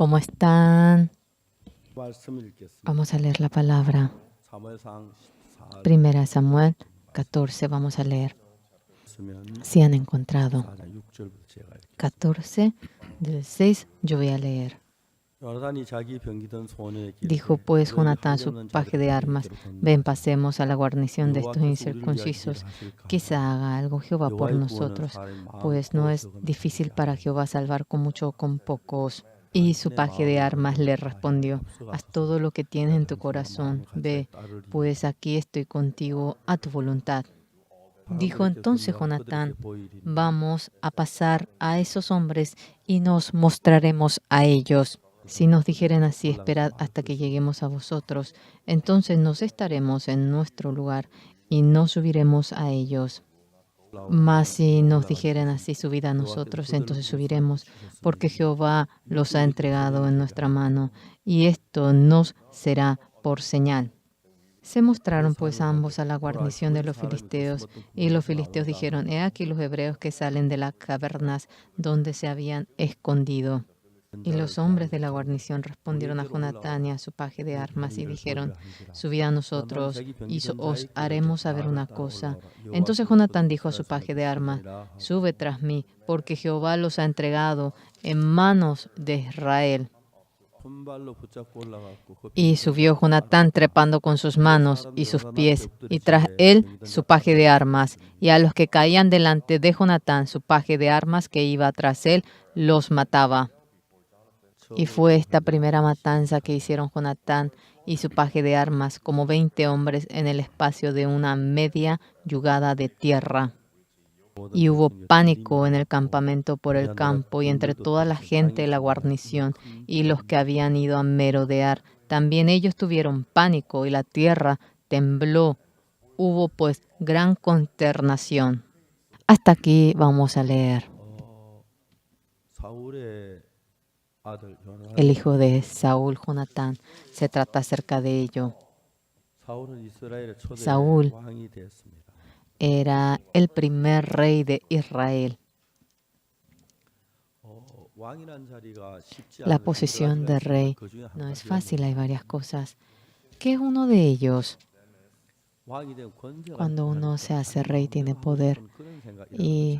¿Cómo están? Vamos a leer la palabra. Primera Samuel 14, vamos a leer. Si han encontrado. 14, del 6, yo voy a leer. Dijo pues Jonatán, su paje de armas: ven, pasemos a la guarnición de estos incircuncisos. Quizá haga algo Jehová por nosotros, pues no es difícil para Jehová salvar con mucho o con pocos. Y su paje de armas le respondió: haz todo lo que tienes en tu corazón. Ve, pues aquí estoy contigo a tu voluntad. Dijo entonces Jonatán: vamos a pasar a esos hombres y nos mostraremos a ellos. Si nos dijeren así: esperad hasta que lleguemos a vosotros, entonces nos estaremos en nuestro lugar y no subiremos a ellos. Mas si nos dijeren así: subid a nosotros, entonces subiremos, porque Jehová los ha entregado en nuestra mano, y esto nos será por señal. Se mostraron pues ambos a la guarnición de los filisteos, y los filisteos dijeron: he aquí los hebreos que salen de las cavernas donde se habían escondido. Y los hombres de la guarnición respondieron a Jonatán y a su paje de armas y dijeron: subid a nosotros y os haremos saber una cosa. Entonces Jonatán dijo a su paje de armas: sube tras mí, porque Jehová los ha entregado en manos de Israel. Y subió Jonatán trepando con sus manos y sus pies, y tras él su paje de armas. Y a los que caían delante de Jonatán, su paje de armas que iba tras él, los mataba. Y fue esta primera matanza que hicieron Jonatán y su paje de armas, como 20 hombres en el espacio de una media yugada de tierra. Y hubo pánico en el campamento por el campo y entre toda la gente de la guarnición y los que habían ido a merodear. También ellos tuvieron pánico y la tierra tembló. Hubo pues gran consternación. Hasta aquí vamos a leer. El hijo de Saúl, Jonatán, se trata acerca de ello. Saúl era el primer rey de Israel. La posición de rey no es fácil, hay varias cosas. ¿Qué es uno de ellos? Cuando uno se hace rey tiene poder y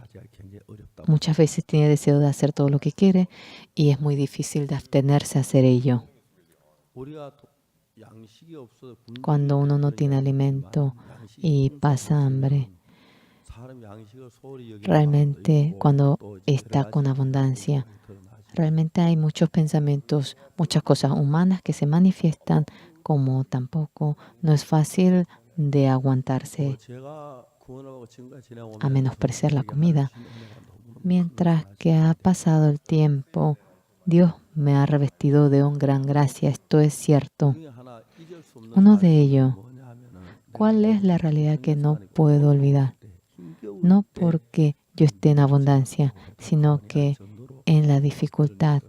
muchas veces tiene deseo de hacer todo lo que quiere y es muy difícil de abstenerse a hacer ello. Cuando uno no tiene alimento y pasa hambre, realmente cuando está con abundancia, realmente hay muchos pensamientos, muchas cosas humanas que se manifiestan, como tampoco no es fácil de aguantarse a menospreciar la comida. Mientras que ha pasado el tiempo, Dios me ha revestido de una gran gracia. Esto es cierto. Uno de ellos, ¿cuál es la realidad que no puedo olvidar? No porque yo esté en abundancia, sino que en la dificultad,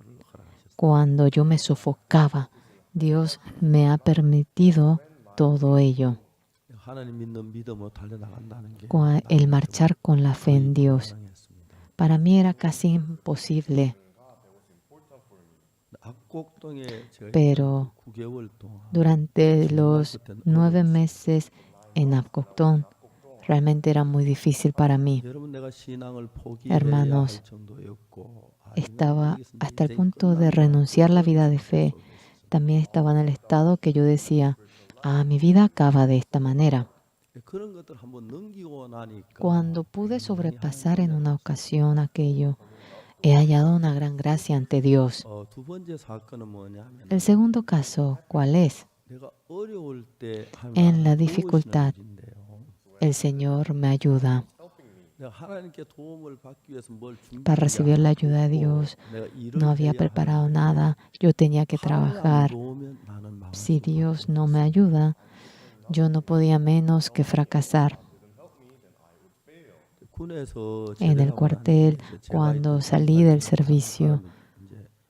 cuando yo me sofocaba, Dios me ha permitido todo ello. El marchar con la fe en Dios, para mí era casi imposible. Pero durante los 9 meses en Abcoctón, realmente era muy difícil para mí. Hermanos, estaba hasta el punto de renunciar a la vida de fe. También estaba en el estado que yo decía: mi vida acaba de esta manera. Cuando pude sobrepasar en una ocasión aquello, he hallado una gran gracia ante Dios. El segundo caso, ¿cuál es? En la dificultad, el Señor me ayuda. Para recibir la ayuda de Dios, no había preparado nada. Yo tenía que trabajar. Si Dios no me ayuda, yo no podía menos que fracasar. En el cuartel, cuando salí del servicio,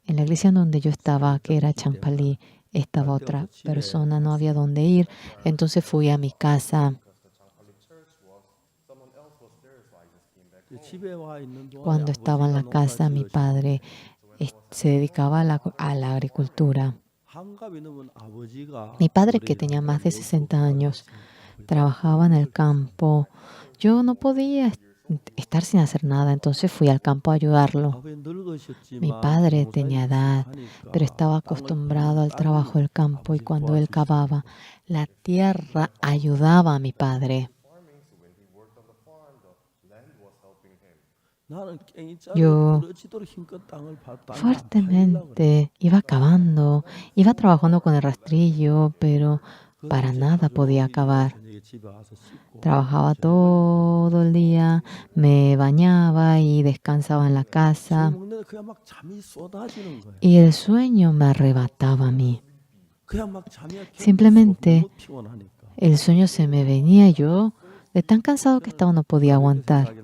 en la iglesia donde yo estaba, que era Champalí, estaba otra persona, no había dónde ir. Entonces fui a mi casa. Cuando estaba en la casa, mi padre se dedicaba a la agricultura. Mi padre, que tenía más de 60 años, trabajaba en el campo. Yo no podía estar sin hacer nada, entonces fui al campo a ayudarlo. Mi padre tenía edad, pero estaba acostumbrado al trabajo del campo y cuando él cavaba, la tierra ayudaba a mi padre. Yo fuertemente iba cavando, iba trabajando con el rastrillo, pero para nada podía cavar. Trabajaba todo el día, me bañaba y descansaba en la casa y el sueño me arrebataba a mí. Simplemente el sueño se me venía y yo, de tan cansado que estaba, no podía aguantar.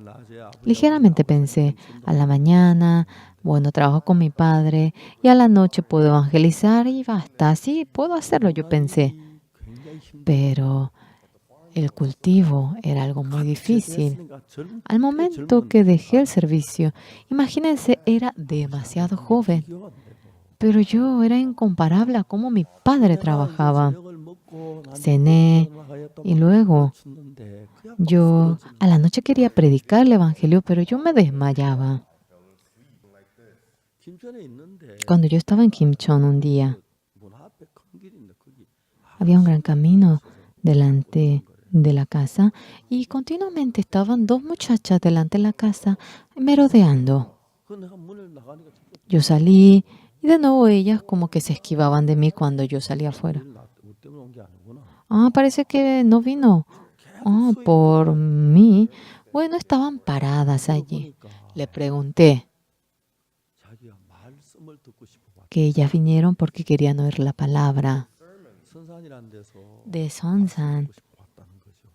Ligeramente pensé, a la mañana, bueno, trabajo con mi padre y a la noche puedo evangelizar y basta, sí, puedo hacerlo, yo pensé. Pero el cultivo era algo muy difícil. Al momento que dejé el servicio, imagínense, era demasiado joven, pero yo era incomparable a cómo mi padre trabajaba. Cené y luego yo a la noche quería predicar el evangelio, pero yo me desmayaba. Cuando yo estaba en Kimchon un día, había un gran camino delante de la casa y continuamente estaban dos muchachas delante de la casa merodeando. Yo salí y de nuevo ellas como que se esquivaban de mí cuando yo salía afuera. Parece que no vino. Por mí. Bueno, estaban paradas allí. Le pregunté que ellas vinieron porque querían oír la palabra de Sonsan.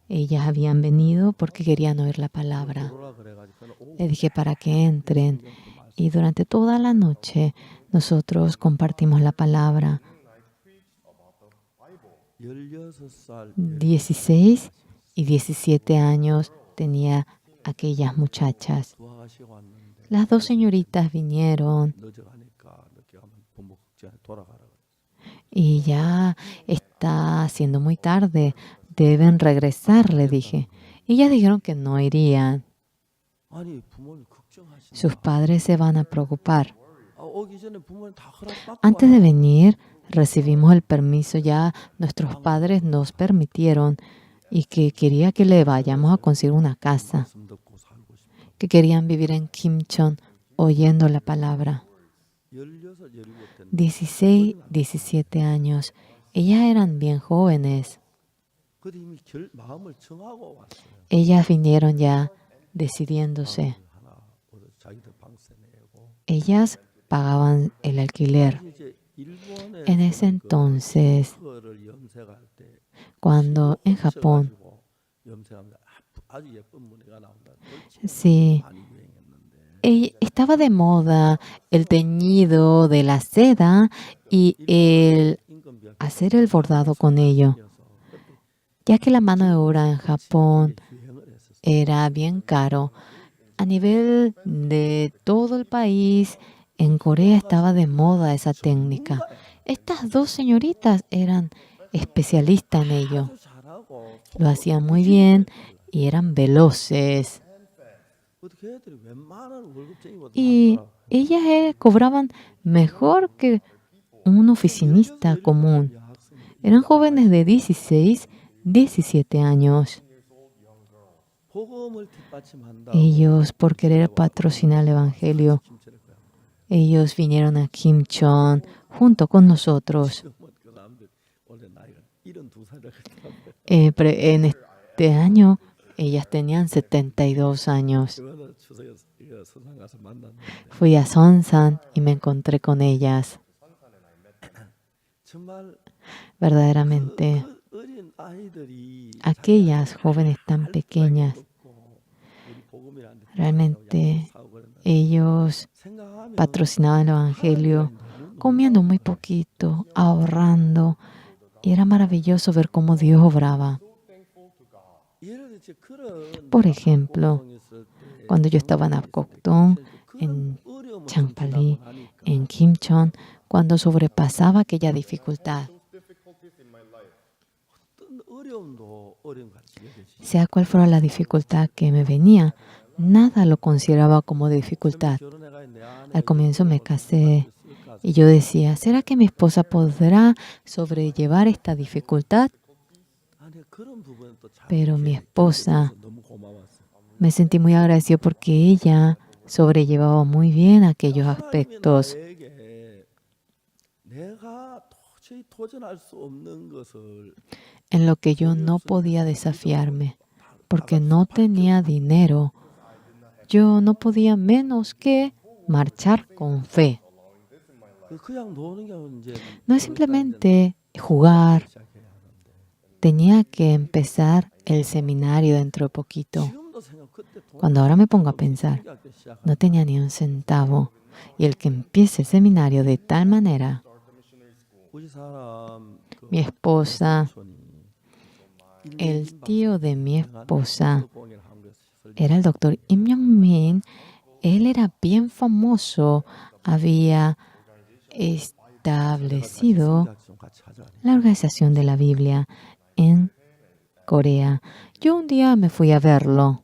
Ellas habían venido porque querían oír la palabra. Le dije para que entren. Y durante toda la noche nosotros compartimos la palabra. 16 y 17 años tenía aquellas muchachas. Las dos señoritas vinieron y ya está siendo muy tarde. Deben regresar, le dije. Y ellas dijeron que no irían. Sus padres se van a preocupar. Antes de venir, recibimos el permiso. Ya nuestros padres nos permitieron y que quería que le vayamos a conseguir una casa. Que querían vivir en Kimchon oyendo la palabra. 16, 17 años. Ellas eran bien jóvenes. Ellas vinieron ya decidiéndose. Ellas pagaban el alquiler. En ese entonces, cuando en Japón, sí, estaba de moda el teñido de la seda y el hacer el bordado con ello, ya que la mano de obra en Japón era bien caro. A nivel de todo el país, en Corea estaba de moda esa técnica. Estas dos señoritas eran especialistas en ello. Lo hacían muy bien y eran veloces. Y ellas cobraban mejor que un oficinista común. Eran jóvenes de 16, 17 años. Ellos, por querer patrocinar el Evangelio, ellos vinieron a Kimchon junto con nosotros. En este año, ellas tenían 72 años. Fui a Sonsan y me encontré con ellas. Verdaderamente, aquellas jóvenes tan pequeñas, realmente ellos patrocinaban el Evangelio comiendo muy poquito, ahorrando, y era maravilloso ver cómo Dios obraba. Por ejemplo, cuando yo estaba en Apcocton, en Changpali, en Kimchon cuando sobrepasaba aquella dificultad. Sea cual fuera la dificultad que me venía, nada lo consideraba como dificultad. Al comienzo me casé y yo decía, ¿será que mi esposa podrá sobrellevar esta dificultad? Pero mi esposa, me sentí muy agradecido porque ella sobrellevaba muy bien aquellos aspectos en lo que yo no podía desafiarme, porque no tenía dinero. Yo no podía menos que marchar con fe. No es simplemente jugar. Tenía que empezar el seminario dentro de poquito. Cuando ahora me pongo a pensar, no tenía ni un centavo. Y el que empiece el seminario de tal manera, mi esposa, el tío de mi esposa, era el doctor Im Young-min. Él era bien famoso, había establecido la Organización de la Biblia en Corea. Yo un día me fui a verlo.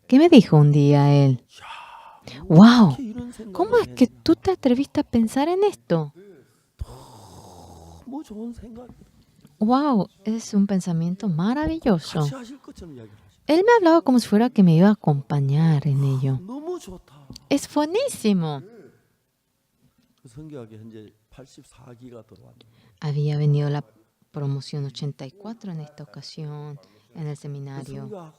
¿Qué me dijo un día él? ¡Wow! ¿Cómo es que tú te atreviste a pensar en esto? ¡Wow! Es un pensamiento maravilloso. Él me hablaba como si fuera que me iba a acompañar en ello. Es buenísimo. Había venido la promoción 84 en esta ocasión, en el seminario.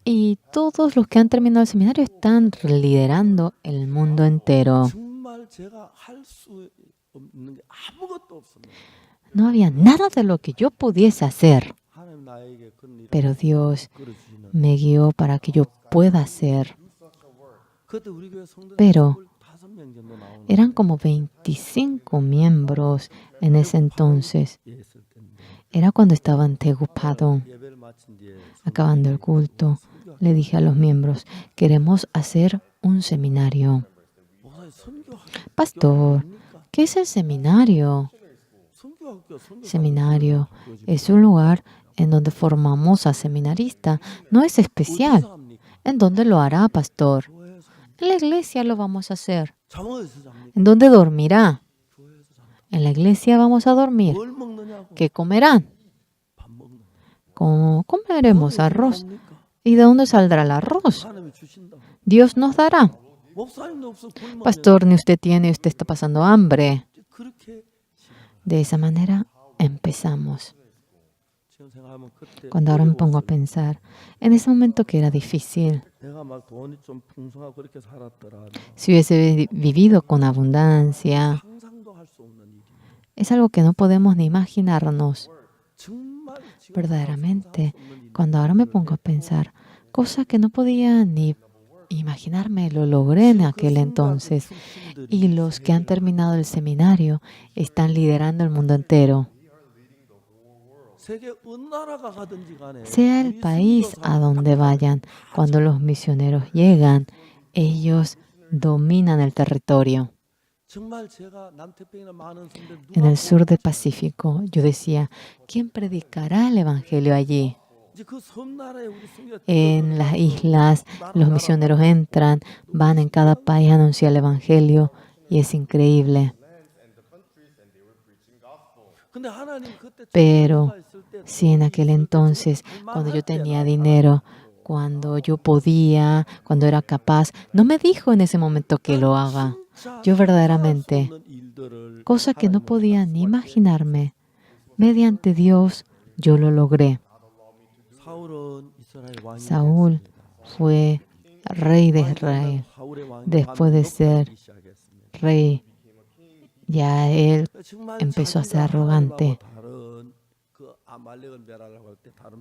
Y todos los que han terminado el seminario están liderando el mundo entero. No había nada de lo que yo pudiese hacer, pero Dios me guió para que yo pueda hacer. Pero eran como 25 miembros en ese entonces. Era cuando estaba en Tegupadón. Acabando el culto, le dije a los miembros, queremos hacer un seminario. Pastor, ¿qué es el seminario? Seminario es un lugar en donde formamos a seminaristas. No es especial. ¿En dónde lo hará, pastor? En la iglesia lo vamos a hacer. ¿En dónde dormirá? En la iglesia vamos a dormir. ¿Qué comerán? ¿Cómo comeremos arroz? ¿Y de dónde saldrá el arroz? Dios nos dará. Pastor, ni usted tiene, usted está pasando hambre. De esa manera empezamos. Cuando ahora me pongo a pensar, en ese momento que era difícil, si hubiese vivido con abundancia, es algo que no podemos ni imaginarnos. Verdaderamente, cuando ahora me pongo a pensar, cosas que no podía ni imaginarme, lo logré en aquel entonces. Y los que han terminado el seminario están liderando el mundo entero. Sea el país a donde vayan, cuando los misioneros llegan, ellos dominan el territorio. En el sur del Pacífico, yo decía, ¿quién predicará el Evangelio allí? En las islas, los misioneros entran, van en cada país a anunciar el Evangelio y es increíble. Pero si en aquel entonces, cuando yo tenía dinero, cuando yo podía, cuando era capaz, no me dijo en ese momento que lo haga. Yo verdaderamente, cosa que no podía ni imaginarme, mediante Dios, yo lo logré. Saúl fue rey de Israel. Después de ser rey, ya él empezó a ser arrogante.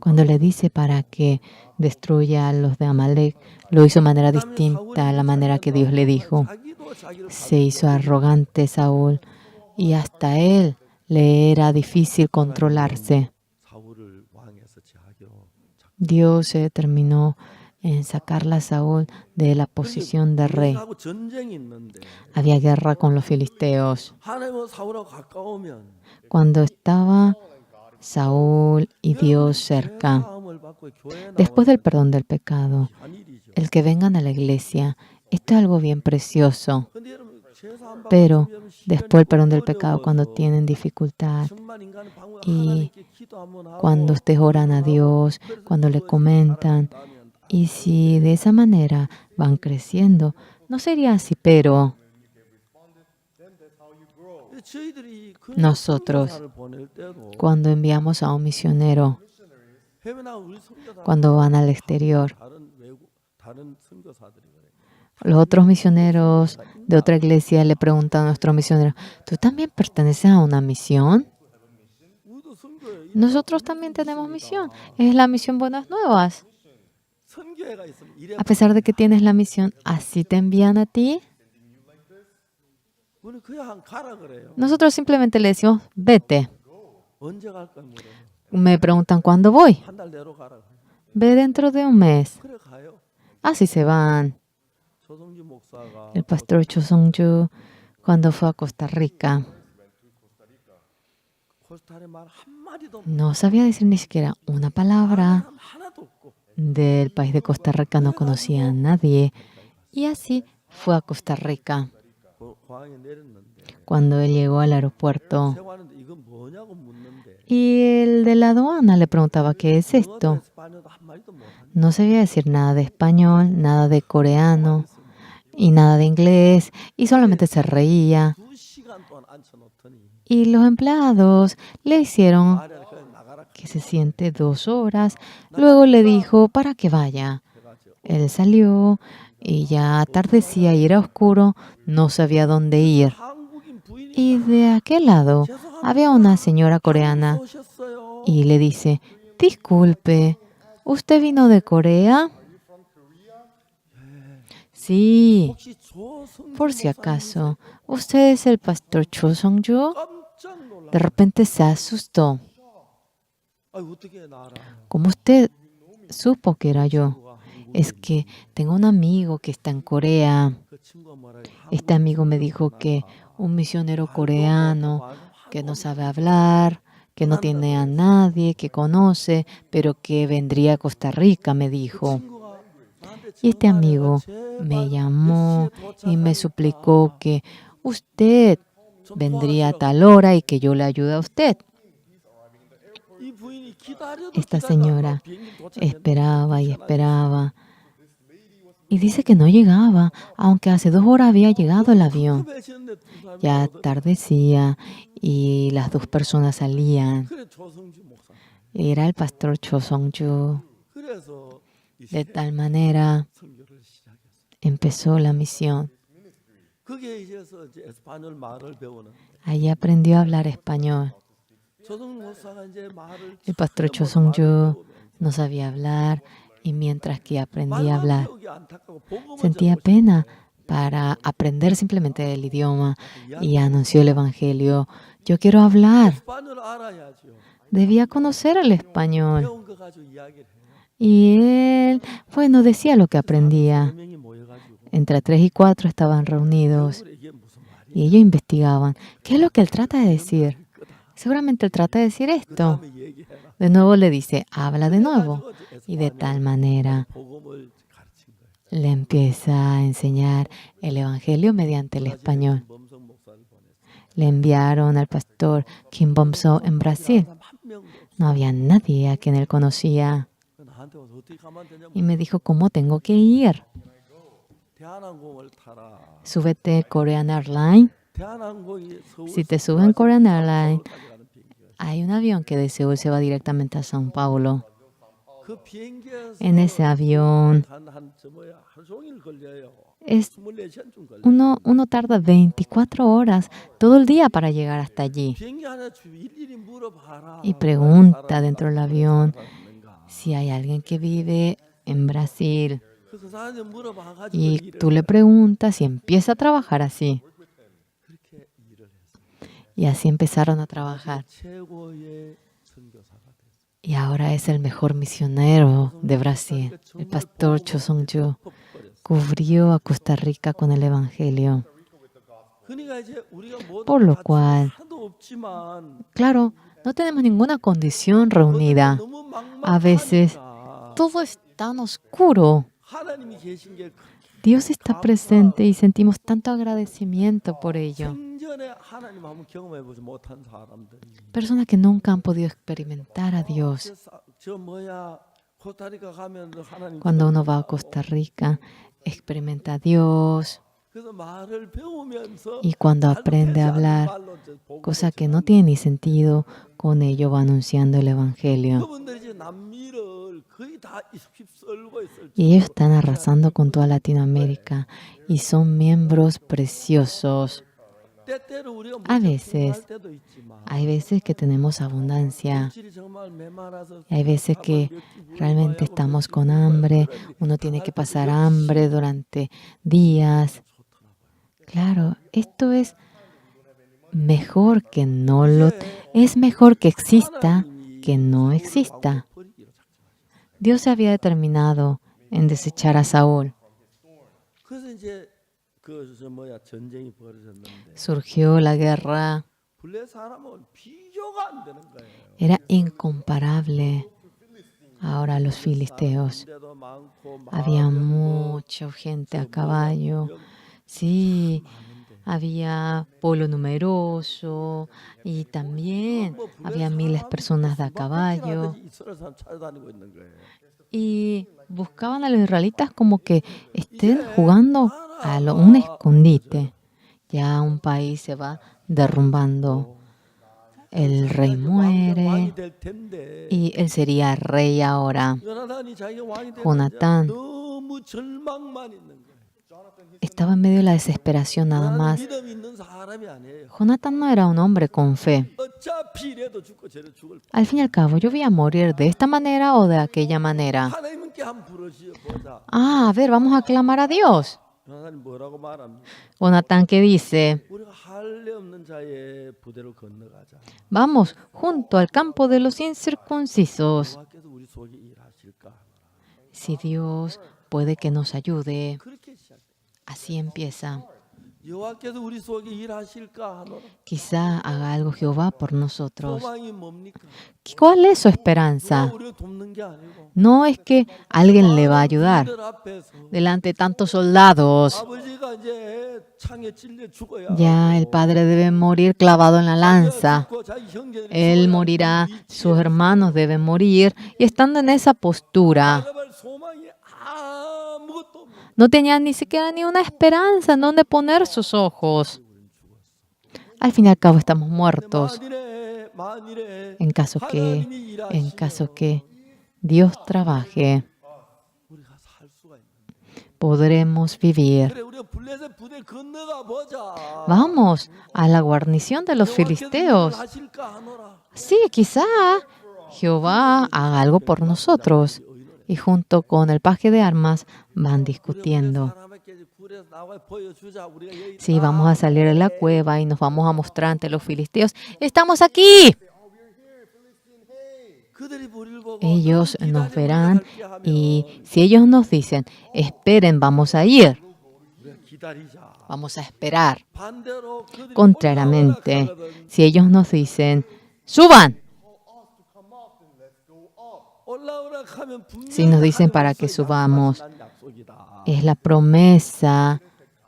Cuando le dice para que destruya a los de Amalek, lo hizo de manera distinta a la manera que Dios le dijo. Se hizo arrogante Saúl y hasta él le era difícil controlarse. Dios se determinó en sacarle a Saúl de la posición de rey. Había guerra con los filisteos. Cuando estaba Saúl y Dios cerca, después del perdón del pecado, el que vengan a la iglesia, esto es algo bien precioso. Pero después del perdón del pecado, cuando tienen dificultad y cuando ustedes oran a Dios, cuando le comentan, y si de esa manera van creciendo, no sería así, pero nosotros, cuando enviamos a un misionero, cuando van al exterior, los otros misioneros de otra iglesia le preguntan a nuestro misionero, ¿tú también perteneces a una misión? Nosotros también tenemos misión. Es la misión Buenas Nuevas. A pesar de que tienes la misión, ¿así te envían a ti? Nosotros simplemente le decimos, vete. Me preguntan, ¿cuándo voy? Ve dentro de un mes. Así se van. El pastor Cho Song-ju, cuando fue a Costa Rica, no sabía decir ni siquiera una palabra del país de Costa Rica, no conocía a nadie. Y así fue a Costa Rica. Cuando él llegó al aeropuerto y el de la aduana le preguntaba, ¿qué es esto? No sabía decir nada de español, nada de coreano y nada de inglés, y solamente se reía. Y los empleados le hicieron que se siente 2 horas. Luego le dijo para que vaya. Él salió y ya atardecía y era oscuro, no sabía dónde ir. Y de aquel lado había una señora coreana y le dice, disculpe, ¿usted vino de Corea? Sí, por si acaso, ¿usted es el pastor Cho Song-ju? De repente se asustó. ¿Cómo usted supo que era yo? Es que tengo un amigo que está en Corea. Este amigo me dijo que un misionero coreano que no sabe hablar, que no tiene a nadie que conoce, pero que vendría a Costa Rica, me dijo. Y este amigo me llamó y me suplicó que usted vendría a tal hora y que yo le ayude a usted. Esta señora esperaba y esperaba. Y dice que no llegaba, aunque hace 2 horas había llegado el avión. Ya atardecía y las 2 personas salían. Era el pastor Cho Song-ju. De tal manera empezó la misión. Allí aprendió a hablar español. El pastor Cho Song-ju no sabía hablar y mientras que aprendía a hablar, sentía pena para aprender simplemente el idioma y anunció el evangelio. Yo quiero hablar. Debía conocer el español. Y él, bueno, decía lo que aprendía. Entre 3 y 4 estaban reunidos y ellos investigaban. ¿Qué es lo que él trata de decir? Seguramente él trata de decir esto. De nuevo le dice, habla de nuevo. Y de tal manera le empieza a enseñar el evangelio mediante el español. Le enviaron al pastor Kim Bom-so en Brasil. No había nadie a quien él conocía. Y me dijo, ¿cómo tengo que ir? Súbete Korean Airlines. Si te suben Korean Airlines, hay un avión que de Seúl se va directamente a São Paulo. En ese avión uno tarda 24 horas todo el día para llegar hasta allí. Y pregunta dentro del avión si hay alguien que vive en Brasil. Y tú le preguntas y empieza a trabajar así. Y así empezaron a trabajar. Y ahora es el mejor misionero de Brasil. El pastor Cho Song-ju cubrió a Costa Rica con el Evangelio. Por lo cual, claro, no tenemos ninguna condición reunida. A veces todo es tan oscuro. Dios está presente y sentimos tanto agradecimiento por ello. Personas que nunca han podido experimentar a Dios. Cuando uno va a Costa Rica, experimenta a Dios. Y cuando aprende a hablar, cosa que no tiene ni sentido, con ello va anunciando el Evangelio. Y ellos están arrasando con toda Latinoamérica y son miembros preciosos. Hay veces que tenemos abundancia. Y hay veces que realmente estamos con hambre. Uno tiene que pasar hambre durante días. Claro, esto es mejor que es mejor que exista que no exista. Dios se había determinado en desechar a Saúl. Surgió la guerra. Era incomparable. Ahora los filisteos. Había mucha gente a caballo. Sí, había pueblo numeroso y también había miles de personas de a caballo. Y buscaban a los israelitas como que estén jugando a un escondite. Ya un país se va derrumbando. El rey muere y él sería rey ahora. Jonatán estaba en medio de la desesperación nada más. Jonatán no era un hombre con fe. Al fin y al cabo, yo voy a morir de esta manera o de aquella manera. A ver, vamos a clamar a Dios. Jonatán, ¿qué dice? Vamos junto al campo de los incircuncisos. Si Dios puede que nos ayude. Así empieza. Quizá haga algo Jehová por nosotros. ¿Cuál es su esperanza? No es que alguien le va a ayudar delante de tantos soldados. Ya el padre debe morir clavado en la lanza. Él morirá, sus hermanos deben morir. Y estando en esa postura, no tenían ni siquiera ni una esperanza en dónde poner sus ojos. Al fin y al cabo estamos muertos. En caso que Dios trabaje, podremos vivir. Vamos a la guarnición de los filisteos. Sí, quizá Jehová haga algo por nosotros. Y junto con el paje de armas van discutiendo. Sí, vamos a salir de la cueva y nos vamos a mostrar ante los filisteos. ¡Estamos aquí! Ellos nos verán y si ellos nos dicen, esperen, vamos a ir. Vamos a esperar. Contrariamente, si ellos nos dicen, suban. Si nos dicen para que subamos, es la promesa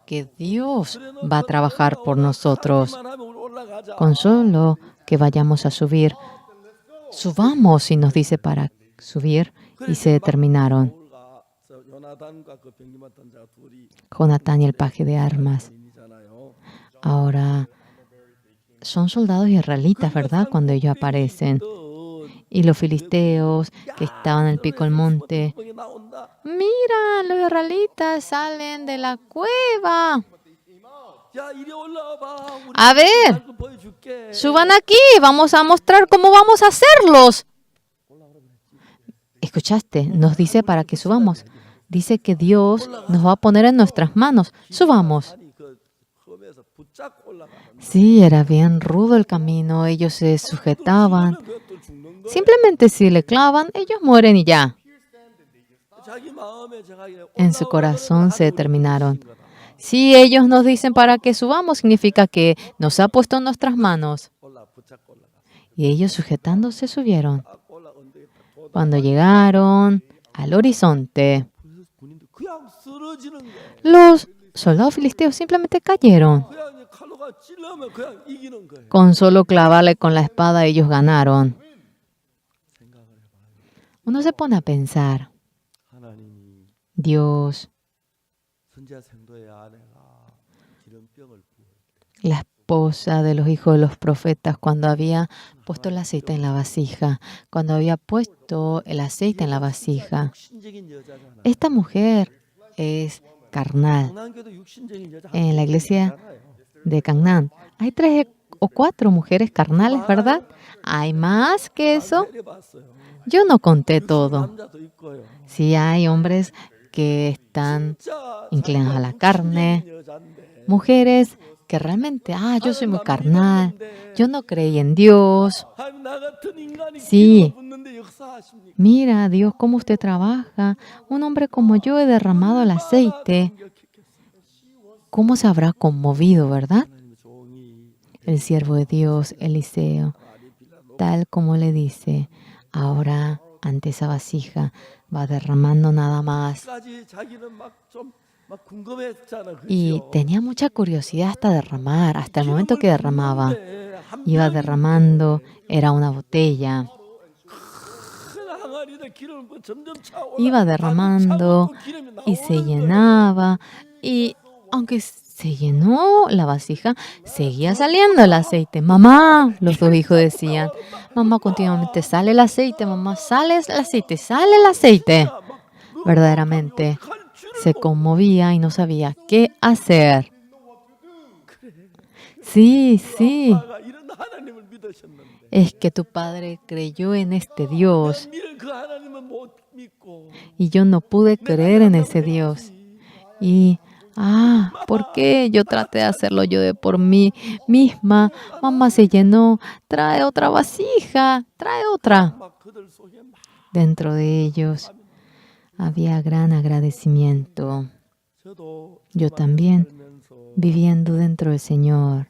que Dios va a trabajar por nosotros. Con solo que vayamos a subir, subamos y nos dice para subir y se determinaron. Jonatán y el paje de armas. Ahora, son soldados israelitas, ¿verdad? Cuando ellos aparecen. Y los filisteos que estaban en el pico del monte. Mira, los israelitas salen de la cueva. A ver, suban aquí, vamos a mostrar cómo vamos a hacerlos. ¿Escuchaste? Nos dice para que subamos. Dice que Dios nos va a poner en nuestras manos. Subamos. Sí, era bien rudo el camino. Ellos se sujetaban. Simplemente si le clavan, ellos mueren y ya. En su corazón se determinaron. Si ellos nos dicen para que subamos, significa que nos ha puesto en nuestras manos. Y ellos sujetándose subieron. Cuando llegaron al horizonte, los soldados filisteos simplemente cayeron. Con solo clavarle con la espada, ellos ganaron. Uno se pone a pensar, Dios, la esposa de los hijos de los profetas, cuando había puesto el aceite en la vasija, cuando había puesto el aceite en la vasija, esta mujer es carnal. En la iglesia de Canaán hay 3 o 4 mujeres carnales, ¿verdad? ¿Hay más que eso? Yo no conté todo. Sí hay hombres que están inclinados a la carne, mujeres que realmente, yo soy muy carnal, yo no creí en Dios. Sí, mira, Dios, cómo usted trabaja. Un hombre como yo he derramado el aceite. ¿Cómo se habrá conmovido, verdad? El siervo de Dios, Eliseo, tal como le dice, ahora ante esa vasija va derramando nada más. Y tenía mucha curiosidad hasta derramar, hasta el momento que derramaba. Iba derramando, era una botella. Iba derramando y se llenaba. Y aunque se llenó la vasija, seguía saliendo el aceite. Mamá, los 2 hijos decían, mamá, continuamente sale el aceite, mamá, sale el aceite, sale el aceite. Verdaderamente se conmovía y no sabía qué hacer. Sí, sí. Es que tu padre creyó en este Dios y yo no pude creer en ese Dios. Y, ¿por qué yo traté de hacerlo yo de por mí misma? Mamá se llenó, trae otra vasija, trae otra. Dentro de ellos había gran agradecimiento. Yo también, viviendo dentro del Señor,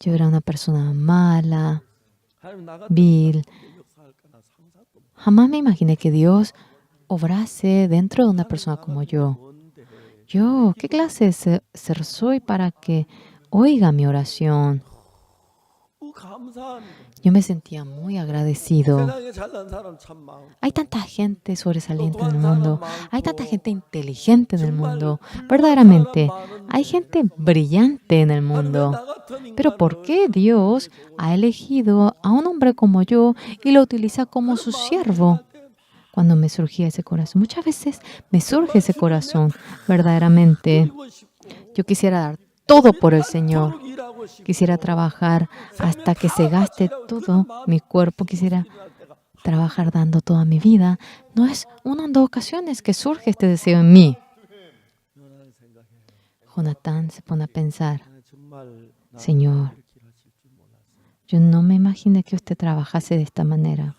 yo era una persona mala, vil. Jamás me imaginé que Dios obrase dentro de una persona como yo. Yo, ¿qué clase de ser soy para que oiga mi oración? Yo me sentía muy agradecido. Hay tanta gente sobresaliente en el mundo. Hay tanta gente inteligente en el mundo. Verdaderamente, hay gente brillante en el mundo. Pero ¿por qué Dios ha elegido a un hombre como yo y lo utiliza como su siervo? Cuando me surgía ese corazón, muchas veces me surge ese corazón, verdaderamente. Yo quisiera dar todo por el Señor. Quisiera trabajar hasta que se gaste todo mi cuerpo. Quisiera trabajar dando toda mi vida. No es una o 2 ocasiones que surge este deseo en mí. Jonatán se pone a pensar, Señor, yo no me imaginé que usted trabajase de esta manera.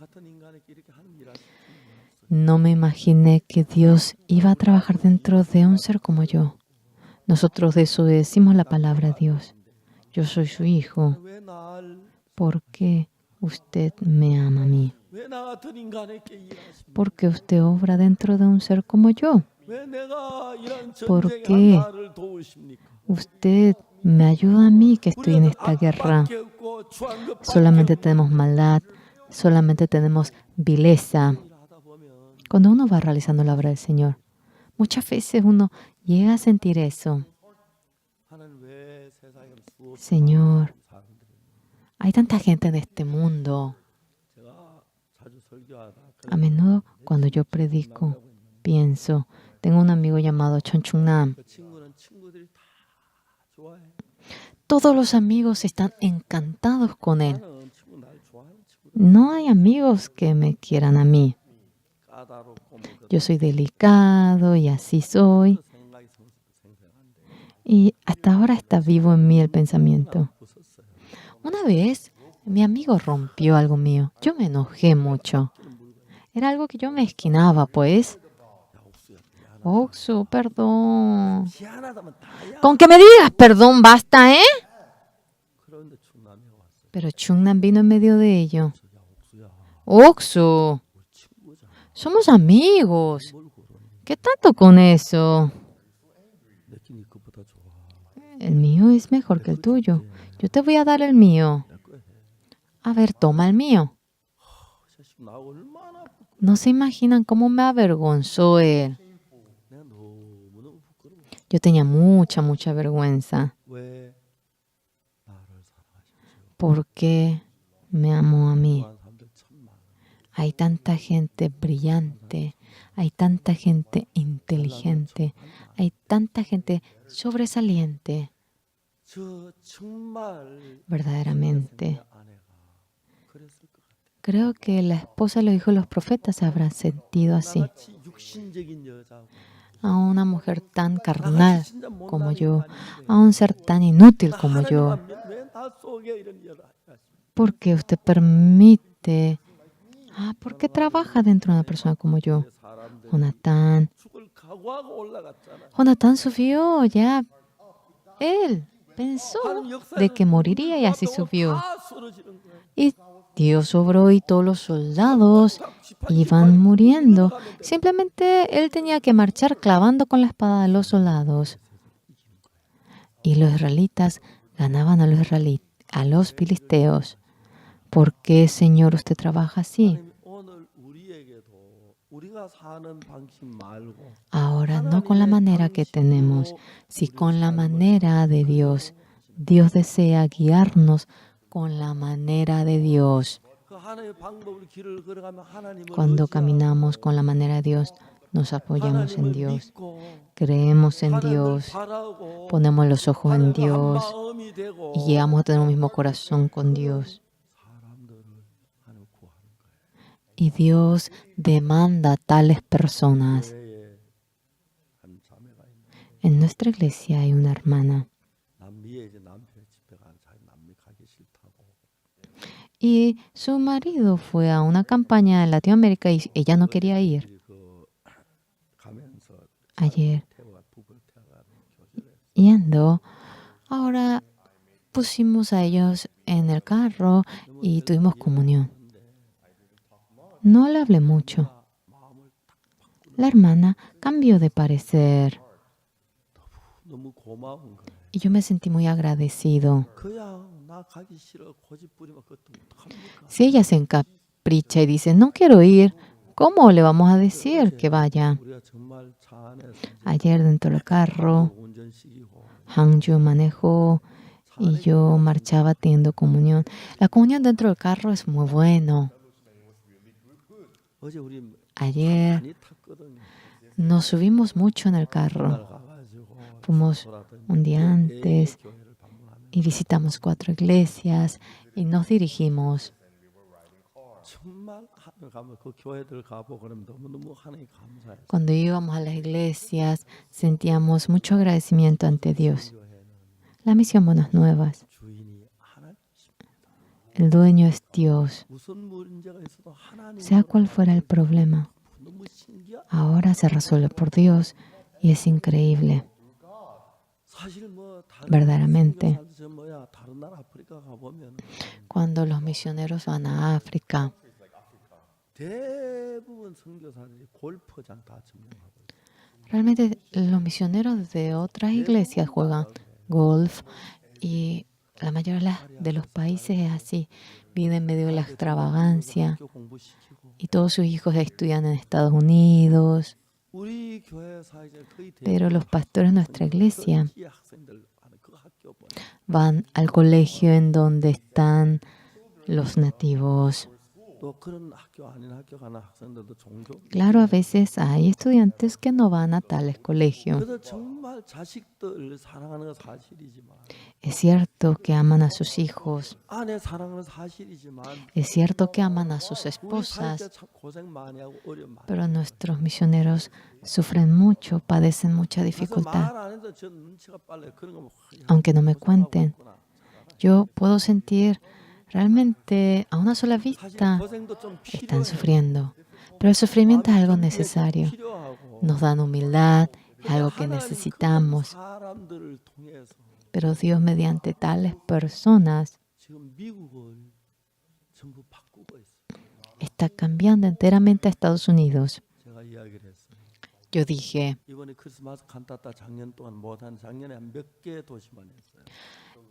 No me imaginé que Dios iba a trabajar dentro de un ser como yo. Nosotros desobedecimos la palabra de Dios. Yo soy su hijo. ¿Por qué usted me ama a mí? ¿Por qué usted obra dentro de un ser como yo? ¿Por qué usted me ayuda a mí que estoy en esta guerra? Solamente tenemos maldad, solamente tenemos vileza. Cuando uno va realizando la obra del Señor, muchas veces uno llega a sentir eso. Señor, hay tanta gente en este mundo. A menudo cuando yo predico, pienso, tengo un amigo llamado Chon Chung Nam. Todos los amigos están encantados con él. No hay amigos que me quieran a mí. Yo soy delicado y así soy. Y hasta ahora está vivo en mí el pensamiento. Una vez Mi amigo rompió algo mío. Yo me enojé mucho. Era algo que yo me esquinaba, pues. Oksu, perdón. Con que me digas perdón, basta, ¿eh? Pero Chungnam vino en medio de ello. Oksu, somos amigos. ¿Qué tanto con eso? El mío es mejor que el tuyo. Yo te voy a dar el mío. A ver, toma el mío. No se imaginan cómo me avergonzó él. Yo tenía mucha vergüenza. ¿Por qué me amó a mí? Hay tanta gente brillante, hay tanta gente inteligente, hay tanta gente sobresaliente. Verdaderamente. Creo que la esposa de los hijos de los profetas se habrá sentido así. A una mujer tan carnal como yo, a un ser tan inútil como yo. ¿Por qué usted permite? ¿Por qué trabaja dentro de una persona como yo? Jonatán subió ya. Él pensó de que moriría y así subió. Y Dios obró y todos los soldados iban muriendo. Simplemente él tenía que marchar clavando con la espada a los soldados. Y los israelitas ganaban a los filisteos. ¿Por qué, Señor, usted trabaja así? Ahora, no con la manera que tenemos, sino con la manera de Dios. Dios desea guiarnos con la manera de Dios. Cuando caminamos con la manera de Dios, nos apoyamos en Dios, creemos en Dios, ponemos los ojos en Dios y llegamos a tener un mismo corazón con Dios. Y Dios demanda a tales personas. En nuestra iglesia hay una hermana. Y su marido fue a una campaña en Latinoamérica y ella no quería ir. Ayer, yendo, ahora pusimos a ellos en el carro y tuvimos comunión. No le hablé mucho. La hermana cambió de parecer. Y yo me sentí muy agradecido. Si ella se encapricha y dice, no quiero ir, ¿cómo le vamos a decir que vaya? Ayer dentro del carro, Hangju manejó y yo marchaba teniendo comunión. La comunión dentro del carro es muy bueno. Ayer nos subimos mucho en el carro. Fuimos un día antes y visitamos 4 iglesias y nos dirigimos. Cuando íbamos a las iglesias, sentíamos mucho agradecimiento ante Dios. La misión Buenas Nuevas. El dueño es Dios. Sea cual fuera el problema, ahora se resuelve por Dios y es increíble. Verdaderamente, cuando los misioneros van a África, realmente los misioneros de otras iglesias juegan golf y la mayoría de los países es así. Viven en medio de la extravagancia y todos sus hijos estudian en Estados Unidos. Pero los pastores de nuestra iglesia van al colegio en donde están los nativos. Claro, a veces hay estudiantes que no van a tales colegios. Es cierto que aman a sus hijos. Es cierto que aman a sus esposas. Pero nuestros misioneros sufren mucho, padecen mucha dificultad. Aunque no me cuenten, yo puedo sentir realmente a una sola vista están sufriendo. Pero el sufrimiento es algo necesario. Nos dan humildad, es algo que necesitamos. Pero Dios, mediante tales personas, está cambiando enteramente a Estados Unidos. Yo dije,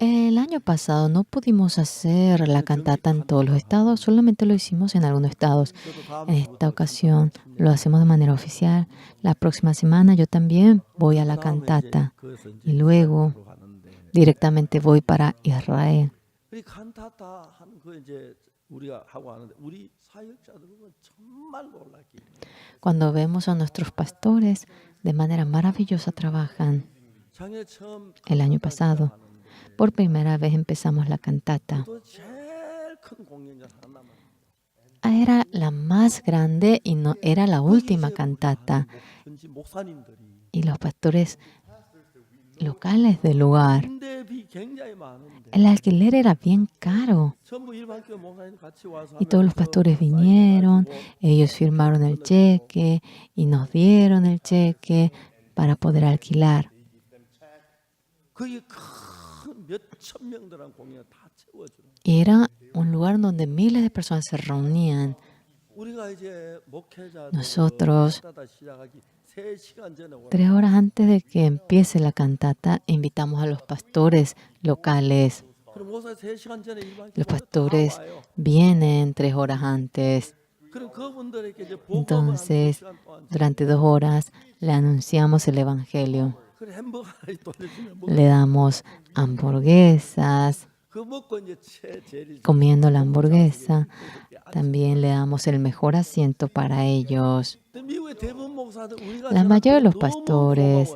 el año pasado no pudimos hacer la cantata en todos los estados, solamente lo hicimos en algunos estados. En esta ocasión lo hacemos de manera oficial. La próxima semana yo también voy a la cantata y luego directamente voy para Israel. Cuando vemos a nuestros pastores, de manera maravillosa trabajan. El año pasado, por primera vez empezamos la cantata. Era la más grande y no era la última cantata. Y los pastores locales del lugar, el alquiler era bien caro. Y todos los pastores vinieron, ellos firmaron el cheque y nos dieron el cheque para poder alquilar. Y era un lugar donde miles de personas se reunían. Nosotros, 3 horas antes de que empiece la cantata, invitamos a los pastores locales. Los pastores vienen 3 horas antes. Entonces, durante 2 horas le anunciamos el Evangelio. Le damos hamburguesas, comiendo la hamburguesa. También le damos el mejor asiento para ellos. La mayoría de los pastores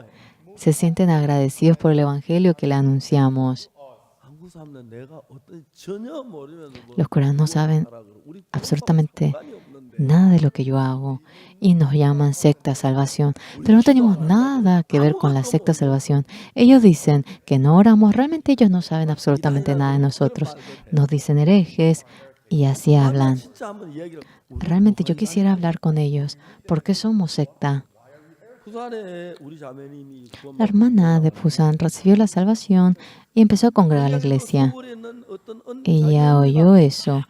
se sienten agradecidos por el Evangelio que le anunciamos. Los coreanos no saben absolutamente nada de lo que yo hago y nos llaman secta salvación, pero no tenemos nada que ver con la secta salvación. Ellos dicen que no oramos, realmente ellos no saben absolutamente nada de nosotros. Nos dicen herejes y así hablan. Realmente yo quisiera hablar con ellos. ¿Por qué somos secta? La hermana de Busan recibió la salvación y empezó a congregar la iglesia. Ella oyó eso.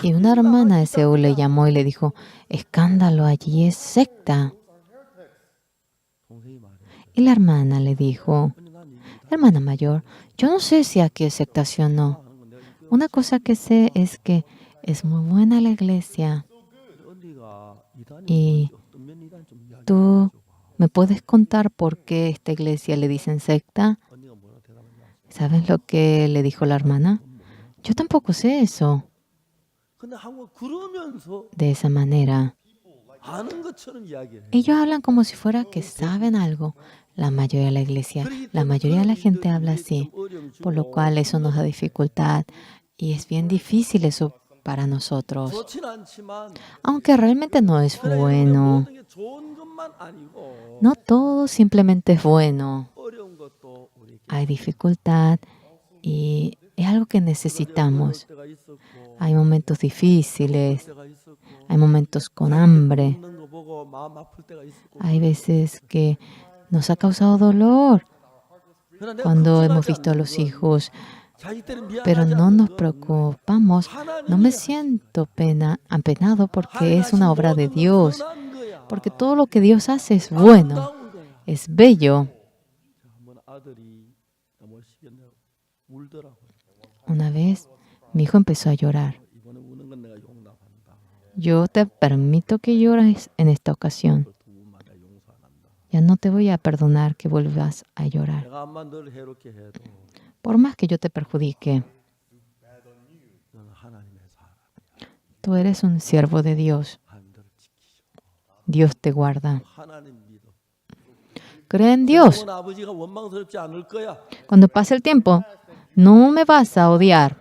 Y una hermana de Seúl le llamó y le dijo, escándalo, allí es secta. Y la hermana le dijo, hermana mayor, yo no sé si aquí es sectación o no. Una cosa que sé es que es muy buena la iglesia. Y tú me puedes contar por qué esta iglesia le dicen secta. ¿Sabes lo que le dijo la hermana? Yo tampoco sé eso. De esa manera, ellos hablan como si fuera que saben algo. La mayoría de la iglesia, la mayoría de la gente habla así, por lo cual eso nos da dificultad y es bien difícil eso para nosotros. Aunque realmente no es bueno. No todo simplemente es bueno. Hay dificultad y es algo que necesitamos. Hay momentos difíciles, hay momentos con hambre, hay veces que nos ha causado dolor cuando hemos visto a los hijos, pero no nos preocupamos. No me siento apenado porque es una obra de Dios, porque todo lo que Dios hace es bueno, es bello. Una vez mi hijo empezó a llorar. Yo te permito que llores en esta ocasión. Ya no te voy a perdonar que vuelvas a llorar. Por más que yo te perjudique, tú eres un siervo de Dios. Dios te guarda. Cree en Dios. Cuando pase el tiempo, no me vas a odiar.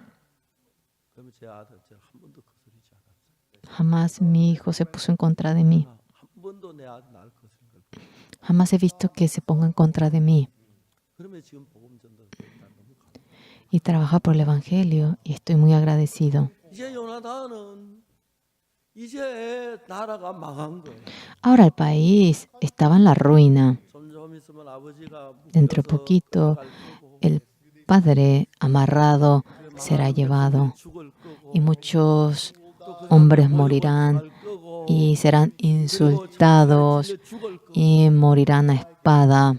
Jamás mi hijo se puso en contra de mí. Jamás he visto que se ponga en contra de mí. y trabaja por el Evangelio y estoy muy agradecido. Ahora el país estaba en la ruina. Dentro de poquito el padre amarrado será llevado y muchos hombres morirán y serán insultados y morirán a espada.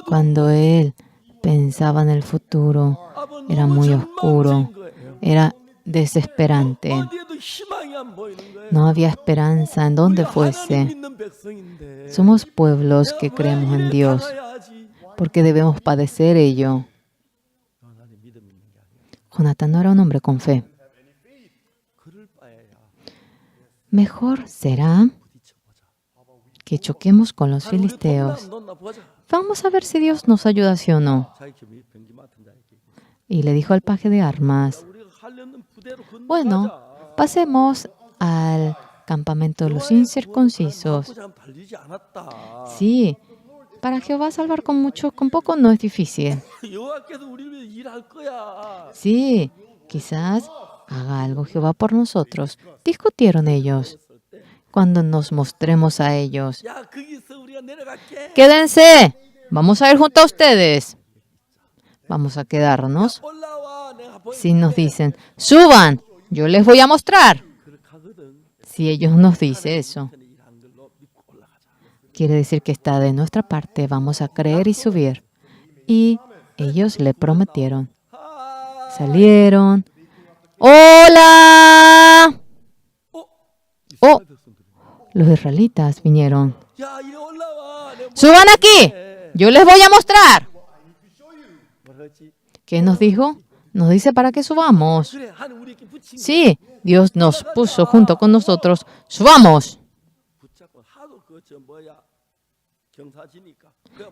Cuando él pensaba en el futuro, era muy oscuro, era desesperante. No había esperanza en donde fuese. Somos pueblos que creemos en Dios. ¿Por qué debemos padecer ello? Jonatán no era un hombre con fe. Mejor será que choquemos con los filisteos. Vamos a ver si Dios nos ayuda, sí o no. Y le dijo al paje de armas, bueno, pasemos al campamento de los incircuncisos. Sí, para Jehová salvar con mucho, con poco no es difícil. Sí, quizás haga algo Jehová por nosotros. Discutieron ellos. Cuando nos mostremos a ellos, quédense, vamos a ir junto a ustedes. Vamos a quedarnos. Si nos dicen, suban, yo les voy a mostrar. Si ellos nos dicen eso, quiere decir que está de nuestra parte, vamos a creer y subir. Y ellos le prometieron. Salieron. ¡Hola! ¡Oh! Los israelitas vinieron. ¡Suban aquí! Yo les voy a mostrar. ¿Qué nos dijo? Nos dice para que subamos. Sí, Dios nos puso junto con nosotros. ¡Subamos!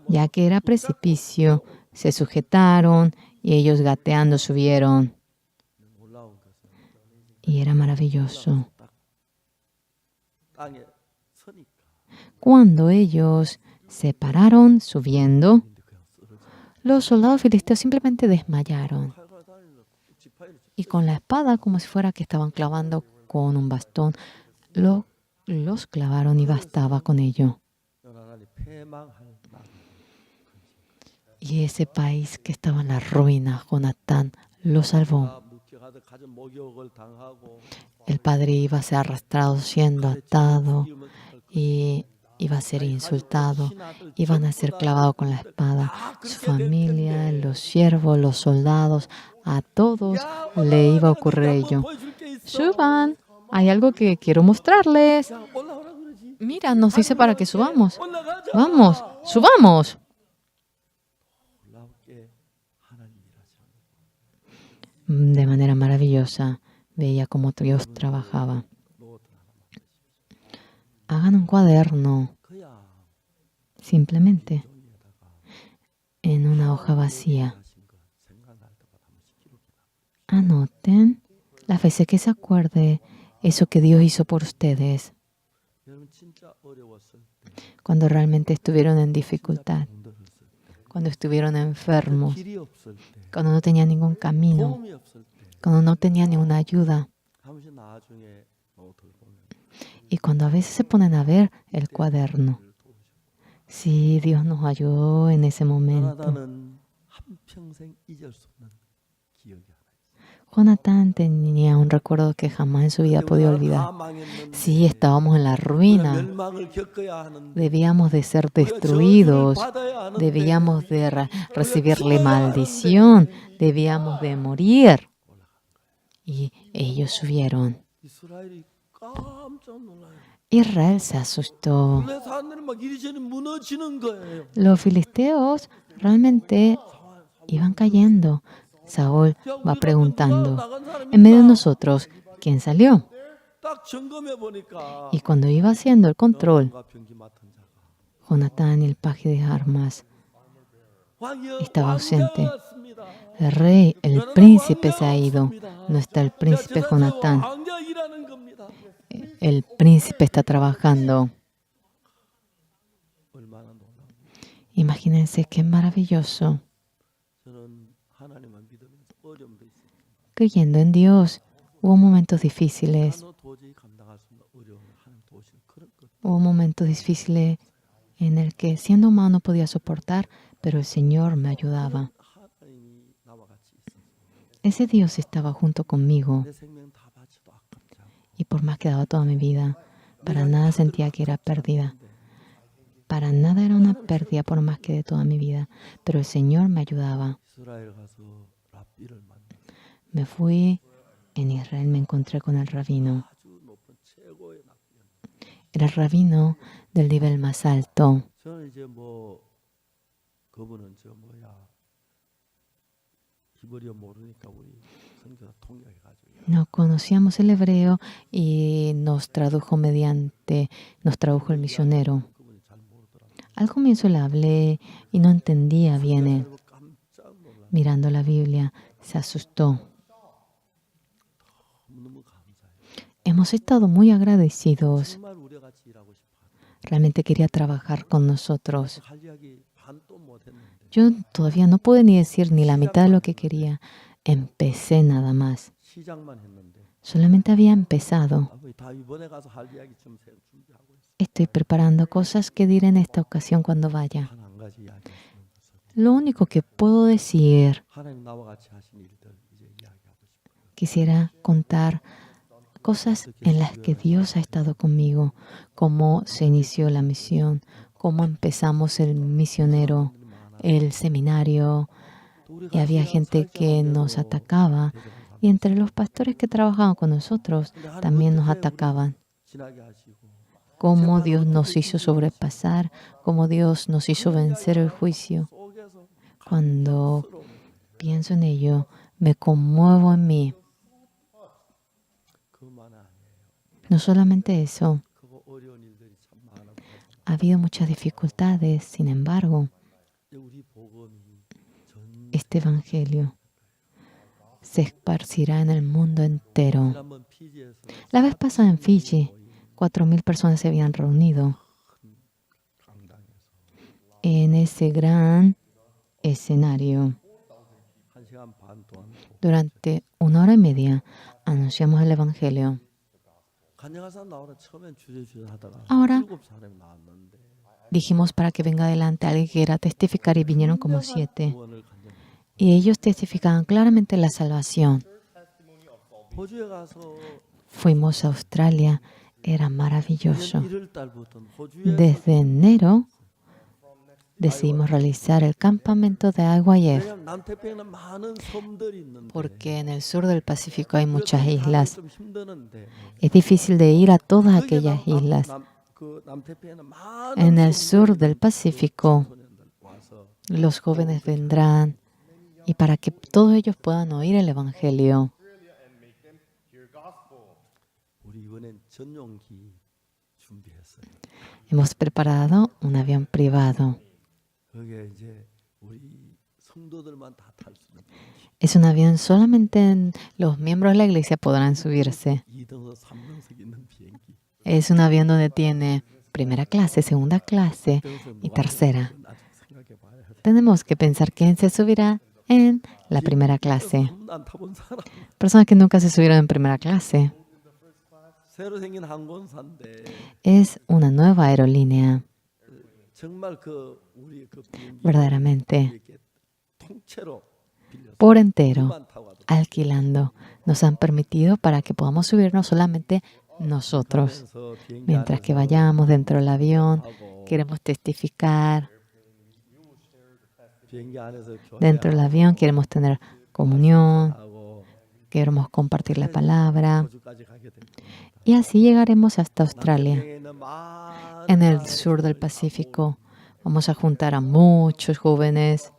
Ya que era precipicio, se sujetaron y ellos gateando subieron. Y era maravilloso. Cuando ellos se pararon subiendo, los soldados filisteos simplemente desmayaron. Y con la espada, como si fuera que estaban clavando con un bastón, los clavaron y bastaba con ello. Y ese país que estaba en la ruina, Jonatán lo salvó. El padre iba a ser arrastrado siendo atado y iba a ser insultado, iban a ser clavados con la espada. Su familia, los siervos, los soldados, a todos le iba a ocurrir ello. Suban, hay algo que quiero mostrarles. Mira, nos dice para que subamos. Vamos, subamos. De manera maravillosa veía cómo Dios trabajaba. Hagan un cuaderno, simplemente, en una hoja vacía. Anoten las veces que se acuerde eso que Dios hizo por ustedes. Cuando realmente estuvieron en dificultad, cuando estuvieron enfermos, cuando no tenían ningún camino, cuando no tenían ninguna ayuda. Y cuando a veces se ponen a ver el cuaderno, sí, Dios nos ayudó en ese momento. Jonatán tenía un recuerdo que jamás en su vida podía olvidar. Sí, estábamos en la ruina. Debíamos de ser destruidos. Debíamos de recibirle maldición. Debíamos de morir. Y ellos subieron. Israel se asustó. Los filisteos realmente iban cayendo. Saúl va preguntando, en medio de nosotros, ¿quién salió? Y cuando iba haciendo el control, Jonatán, el paje de armas, estaba ausente. El rey, el príncipe se ha ido. No está el príncipe Jonatán. El príncipe está trabajando. Imagínense qué maravilloso. creyendo en Dios. Hubo momentos difíciles. Hubo momentos difíciles en el que siendo humano podía soportar, pero el Señor me ayudaba. Ese Dios estaba junto conmigo y por más que daba toda mi vida, para nada sentía que era pérdida. Para nada era una pérdida por más que de toda mi vida, pero el Señor me ayudaba. Me fui en Israel, me encontré con el rabino. Era el rabino del nivel más alto. No conocíamos el hebreo y nos tradujo el misionero. Al comienzo le hablé y no entendía bien él. Mirando la Biblia, se asustó. Hemos estado muy agradecidos. Realmente quería trabajar con nosotros. Yo todavía no pude ni decir ni la mitad de lo que quería. Empecé nada más. Solamente había empezado. Estoy preparando cosas que diré en esta ocasión cuando vaya. Lo único que puedo decir, quisiera contar cosas en las que Dios ha estado conmigo, cómo se inició la misión, cómo empezamos el misionero, el seminario, y había gente que nos atacaba, y entre los pastores que trabajaban con nosotros también nos atacaban. Cómo Dios nos hizo sobrepasar, cómo Dios nos hizo vencer el juicio. Cuando pienso en ello, me conmuevo en mí. No solamente eso, ha habido muchas dificultades, sin embargo, este evangelio se esparcirá en el mundo entero. La vez pasada en Fiji, 4,000 personas se habían reunido en ese gran escenario. Durante 1 hora y media anunciamos el evangelio. Ahora dijimos para que venga adelante alguien que quiera testificar y vinieron como 7. Y ellos testificaban claramente la salvación. Fuimos a Australia, era maravilloso. Desde enero decidimos realizar el campamento de IYF porque en el sur del Pacífico hay muchas islas. Es difícil de ir a todas aquellas islas. En el sur del Pacífico, los jóvenes vendrán y para que todos ellos puedan oír el evangelio. Hemos preparado un avión privado. Es un avión solamente los miembros de la iglesia podrán subirse. Es un avión donde tiene primera clase, segunda clase y tercera. Tenemos que pensar quién se subirá en la primera clase. Personas que nunca se subieron en primera clase. Es una nueva aerolínea. Verdaderamente, por entero, alquilando, nos han permitido para que podamos subirnos solamente nosotros. Mientras que vayamos dentro del avión, queremos testificar. Dentro del avión queremos tener comunión, queremos compartir la palabra. Y así llegaremos hasta Australia. En el sur del Pacífico vamos a juntar a muchos jóvenes.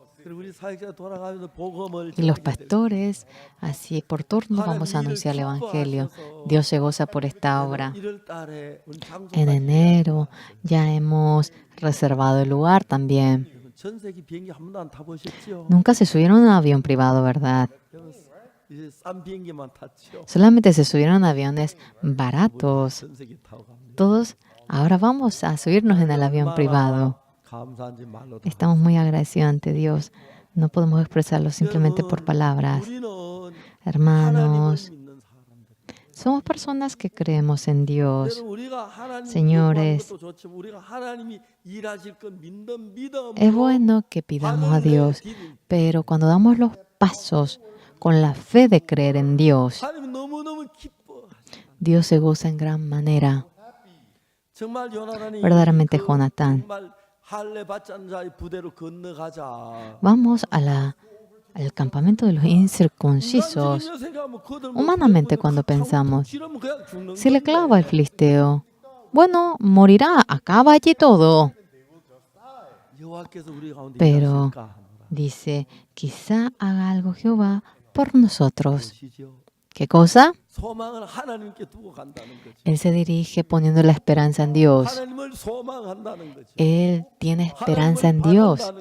Y los pastores, así por turno, vamos a anunciar el evangelio. Dios se goza por esta obra. En enero ya hemos reservado el lugar también. Nunca se subieron a un avión privado, ¿verdad? Solamente se subieron a aviones baratos. Todos ahora vamos a subirnos en el avión privado. Estamos muy agradecidos ante Dios. No podemos expresarlo simplemente por palabras. Hermanos, somos personas que creemos en Dios. Señores, es bueno que pidamos a Dios, pero cuando damos los pasos con la fe de creer en Dios, Dios se goza en gran manera. Verdaderamente, Jonatán, vamos al campamento de los incircuncisos. Humanamente, cuando pensamos, si le clava el filisteo, bueno, morirá, acaba allí todo. Pero dice, quizá haga algo Jehová por nosotros. ¿Qué cosa? Él se dirige poniendo la esperanza en Dios. Él tiene esperanza en Dios.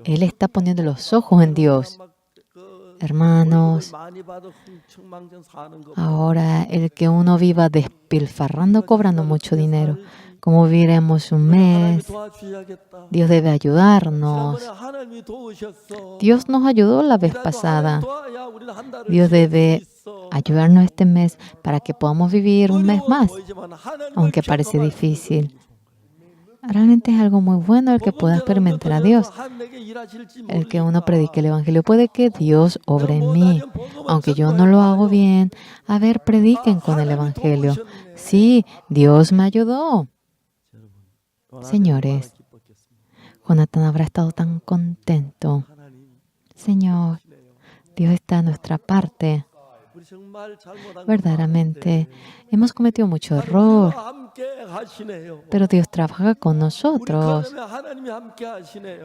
Él está poniendo los ojos en Dios. Hermanos, ahora el que uno viva despilfarrando, cobrando mucho dinero, ¿cómo viviremos un mes? Dios debe ayudarnos. Dios nos ayudó la vez pasada. Dios debe ayudarnos este mes para que podamos vivir un mes más, aunque parece difícil. Realmente es algo muy bueno el que pueda experimentar a Dios. El que uno predique el Evangelio. Puede que Dios obre en mí, aunque yo no lo hago bien. A ver, prediquen con el Evangelio. Sí, Dios me ayudó. Señores, Jonatán habrá estado tan contento. Señor, Dios está a nuestra parte. Verdaderamente, hemos cometido mucho error, pero Dios trabaja con nosotros.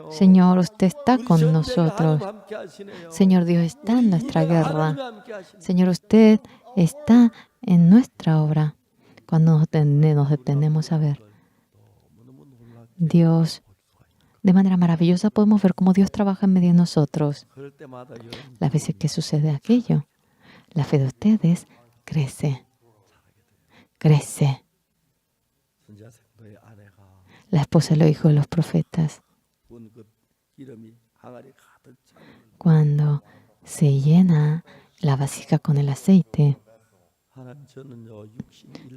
Señor, usted está con nosotros. Señor, Dios está en nuestra guerra. Señor, usted está en nuestra obra. Cuando nos detenemos a ver, Dios, de manera maravillosa podemos ver cómo Dios trabaja en medio de nosotros. Las veces que sucede aquello, la fe de ustedes crece. Crece. La esposa de los hijos de los profetas, cuando se llena la vasija con el aceite,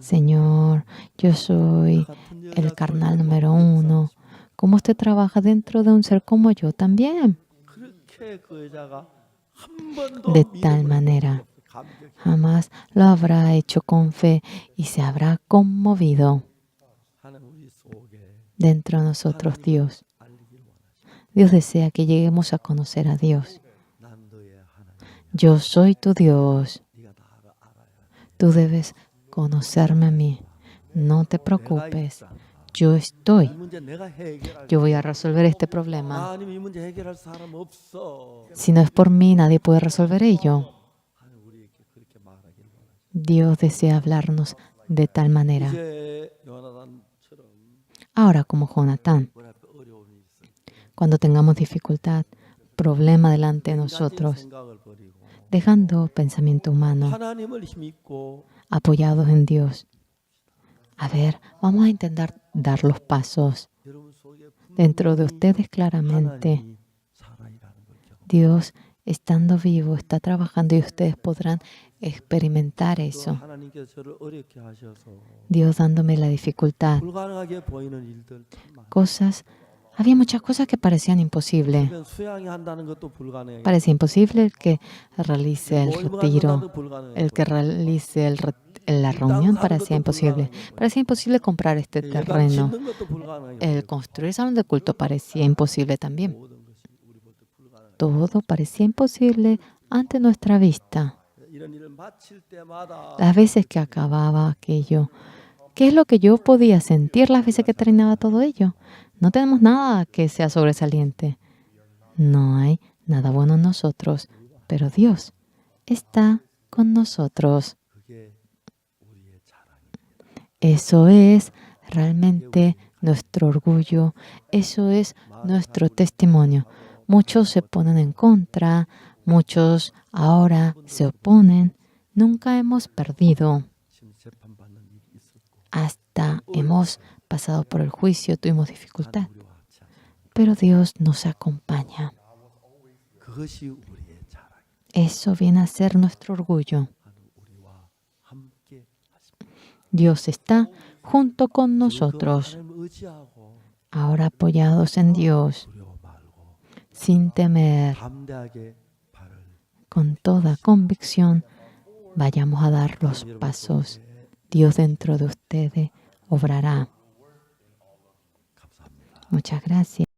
Señor, yo soy el carnal número 1. ¿Cómo usted trabaja dentro de un ser como yo también? De tal manera, jamás lo habrá hecho con fe y se habrá conmovido. Dentro de nosotros, Dios. Dios desea que lleguemos a conocer a Dios. Yo soy tu Dios. Tú debes conocerme a mí. No te preocupes. Yo estoy. Yo voy a resolver este problema. Si no es por mí, nadie puede resolver ello. Dios desea hablarnos de tal manera. Ahora, como Jonatán, cuando tengamos dificultad, problema delante de nosotros, dejando pensamiento humano, apoyados en Dios. A ver, vamos a intentar dar los pasos. Dentro de ustedes claramente, Dios, estando vivo, está trabajando y ustedes podrán experimentar eso. Dios dándome la dificultad. Había muchas cosas que parecían imposibles. Parecía imposible el que realice el retiro, el que realice la reunión parecía imposible. Parecía imposible comprar este terreno. El construir el salón de culto parecía imposible también. Todo parecía imposible ante nuestra vista. Las veces que acababa aquello, ¿qué es lo que yo podía sentir las veces que terminaba todo ello? No tenemos nada que sea sobresaliente. No hay nada bueno en nosotros, pero Dios está con nosotros. Eso es realmente nuestro orgullo. Eso es nuestro testimonio. Muchos se ponen en contra, muchos ahora se oponen. Nunca hemos perdido. Hasta hemos pasado por el juicio, tuvimos dificultad. Pero Dios nos acompaña. Eso viene a ser nuestro orgullo. Dios está junto con nosotros. Ahora apoyados en Dios, sin temer, con toda convicción, vayamos a dar los pasos. Dios dentro de ustedes obrará. Muchas gracias.